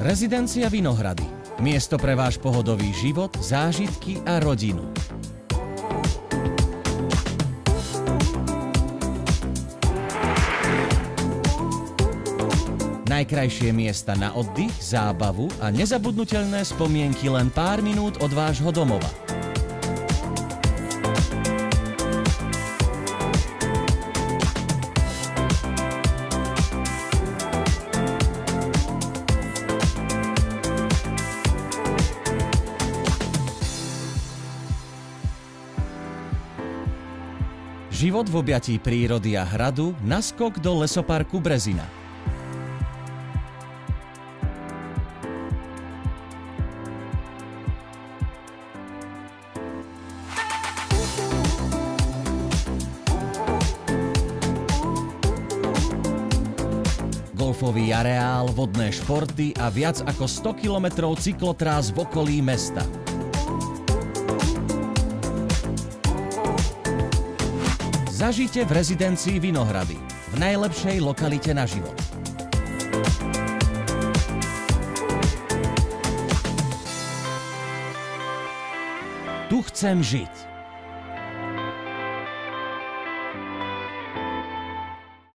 Rezidencia Vinohrady. Miesto pre váš pohodový život, zážitky a rodinu. Najkrajšie miesta na oddych, zábavu a nezabudnutelné spomienky len pár minút od vášho domova. Život v objatí prírody a hradu, naskok do lesoparku Brezina. Golfový areál, vodné športy a viac ako 100 kilometrov cyklotrás v okolí mesta. Zažite v rezidencii Vinohrady, v najlepšej lokalite na život. Tu chcem žiť.